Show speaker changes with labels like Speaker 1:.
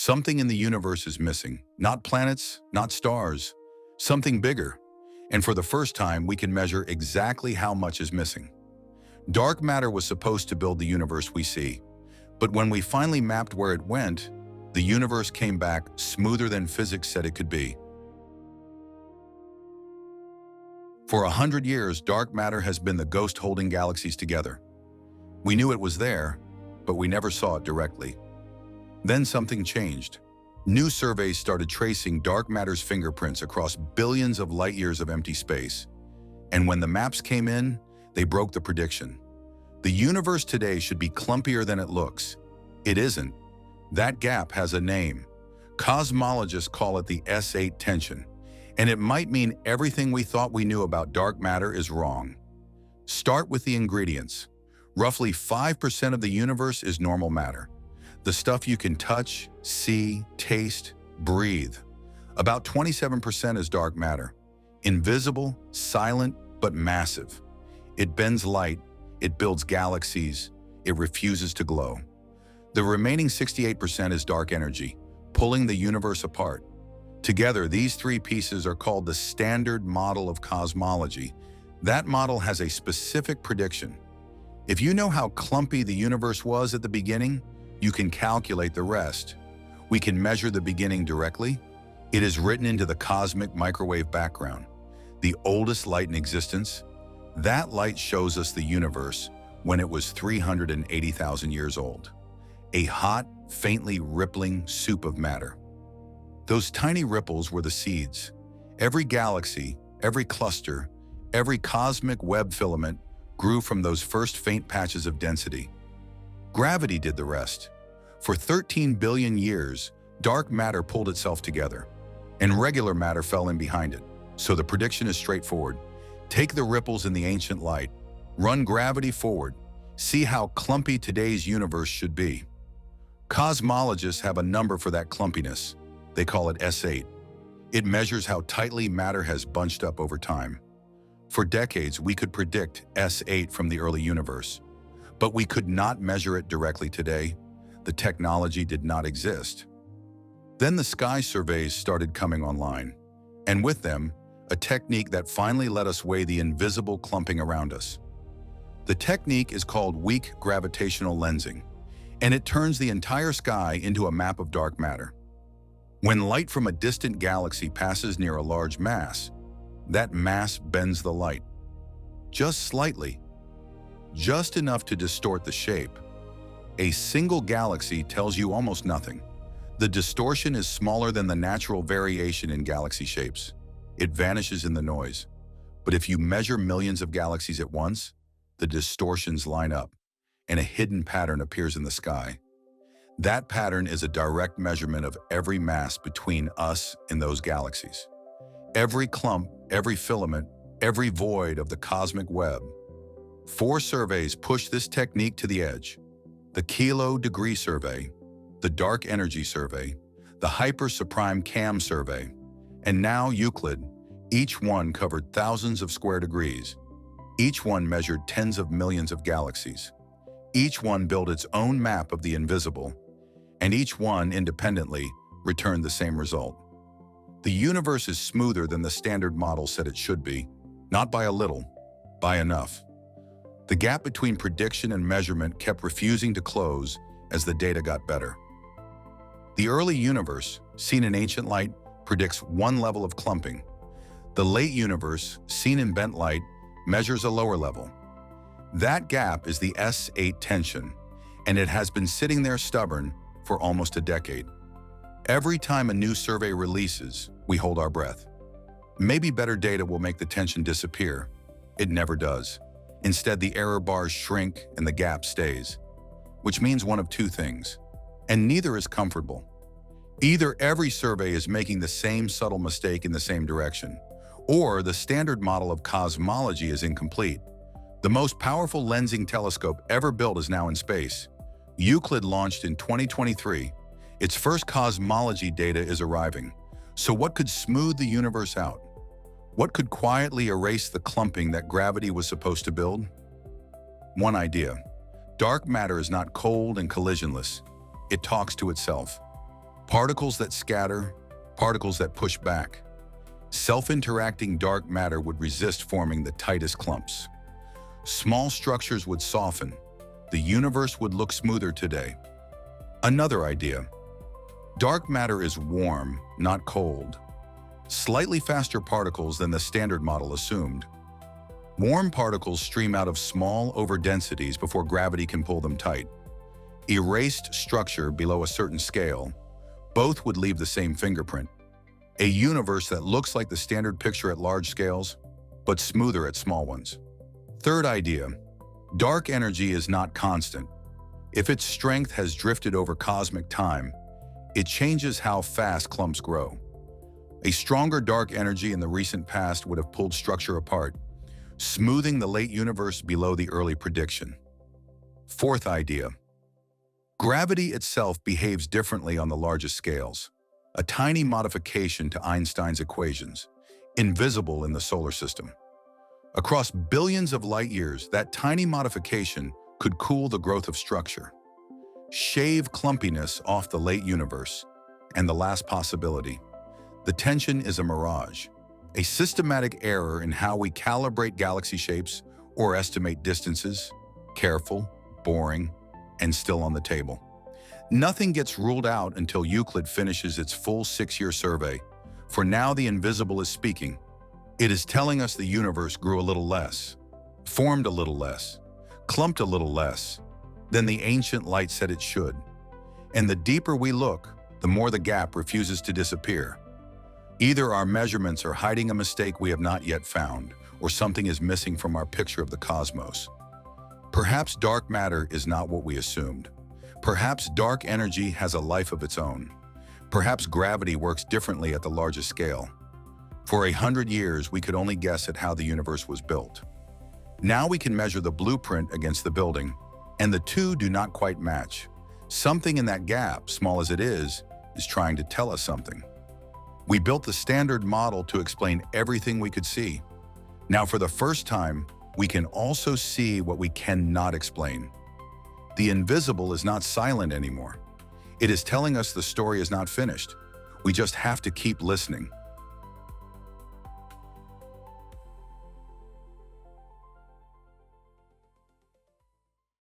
Speaker 1: Something in the universe is missing. Not planets, not stars, something bigger. And for the first time, we can measure exactly how much is missing. Dark matter was supposed to build the universe we see, but when we finally mapped where it went, the universe came back smoother than physics said it could be. For 100 years, dark matter has been the ghost holding galaxies together. We knew it was there, but we never saw it directly. Then something changed. New surveys started tracing dark matter's fingerprints across billions of light years of empty space. And when the maps came in, they broke the prediction. The universe today should be clumpier than it looks. It isn't. That gap has a name. Cosmologists call it the S8 tension, and it might mean everything we thought we knew about dark matter is wrong. Start with the ingredients. Roughly 5% of the universe is normal matter. The stuff you can touch, see, taste, breathe. About 27% is dark matter. Invisible, silent, but massive. It bends light, it builds galaxies, it refuses to glow. The remaining 68% is dark energy, pulling the universe apart. Together, these three pieces are called the standard model of cosmology. That model has a specific prediction. If you know how clumpy the universe was at the beginning, you can calculate the rest. We can measure the beginning directly. It is written into the cosmic microwave background, the oldest light in existence. That light shows us the universe when it was 380,000 years old. A hot, faintly rippling soup of matter. Those tiny ripples were the seeds. Every galaxy, every cluster, every cosmic web filament grew from those first faint patches of density. Gravity did the rest. For 13 billion years, dark matter pulled itself together, and regular matter fell in behind it. So the prediction is straightforward. Take the ripples in the ancient light, run gravity forward, see how clumpy today's universe should be. Cosmologists have a number for that clumpiness. They call it S8. It measures how tightly matter has bunched up over time. For decades, we could predict S8 from the early universe, but we could not measure it directly today. The technology did not exist. Then the sky surveys started coming online, and with them, a technique that finally let us weigh the invisible clumping around us. The technique is called weak gravitational lensing, and it turns the entire sky into a map of dark matter. When light from a distant galaxy passes near a large mass, that mass bends the light. Just slightly. Just enough to distort the shape. A single galaxy tells you almost nothing. The distortion is smaller than the natural variation in galaxy shapes. It vanishes in the noise. But if you measure millions of galaxies at once, the distortions line up, and a hidden pattern appears in the sky. That pattern is a direct measurement of every mass between us and those galaxies. Every clump, every filament, every void of the cosmic web. 4 surveys push this technique to the edge. The Kilo Degree Survey, the Dark Energy Survey, the Hyper Suprime Cam Survey, and now Euclid. Each one covered thousands of square degrees. Each one measured tens of millions of galaxies. Each one built its own map of the invisible, and each one independently returned the same result. The universe is smoother than the standard model said it should be, not by a little, by enough. The gap between prediction and measurement kept refusing to close as the data got better. The early universe, seen in ancient light, predicts one level of clumping. The late universe, seen in bent light, measures a lower level. That gap is the S8 tension, and it has been sitting there stubborn for almost a decade. Every time a new survey releases, we hold our breath. Maybe better data will make the tension disappear. It never does. Instead, the error bars shrink and the gap stays, which means one of two things, and neither is comfortable. Either every survey is making the same subtle mistake in the same direction, or the standard model of cosmology is incomplete. The most powerful lensing telescope ever built is now in space. Euclid launched in 2023. Its first cosmology data is arriving. So what could smooth the universe out? What could quietly erase the clumping that gravity was supposed to build? One idea. Dark matter is not cold and collisionless. It talks to itself. Particles that scatter, particles that push back. Self-interacting dark matter would resist forming the tightest clumps. Small structures would soften. The universe would look smoother today. Another idea. Dark matter is warm, not cold. Slightly faster particles than the standard model assumed. Warm particles stream out of small overdensities before gravity can pull them tight. Erased structure below a certain scale. Both would leave the same fingerprint. A universe that looks like the standard picture at large scales, but smoother at small ones. Third idea. Dark energy is not constant. If its strength has drifted over cosmic time, it changes how fast clumps grow. A stronger dark energy in the recent past would have pulled structure apart, smoothing the late universe below the early prediction. Fourth idea. Gravity itself behaves differently on the largest scales. A tiny modification to Einstein's equations, invisible in the solar system. Across billions of light years, that tiny modification could cool the growth of structure. Shave clumpiness off the late universe. And the last possibility. The tension is a mirage. A systematic error in how we calibrate galaxy shapes or estimate distances. Careful, boring, and still on the table. Nothing gets ruled out until Euclid finishes its full 6-year survey. For now, the invisible is speaking. It is telling us the universe grew a little less, formed a little less, clumped a little less than the ancient light said it should. And the deeper we look, the more the gap refuses to disappear. Either our measurements are hiding a mistake we have not yet found, or something is missing from our picture of the cosmos. Perhaps dark matter is not what we assumed. Perhaps dark energy has a life of its own. Perhaps gravity works differently at the largest scale. For 100 years, we could only guess at how the universe was built. Now we can measure the blueprint against the building, and the two do not quite match. Something in that gap, small as it is trying to tell us something. We built the standard model to explain everything we could see. Now, for the first time, we can also see what we cannot explain. The invisible is not silent anymore. It is telling us the story is not finished. We just have to keep listening.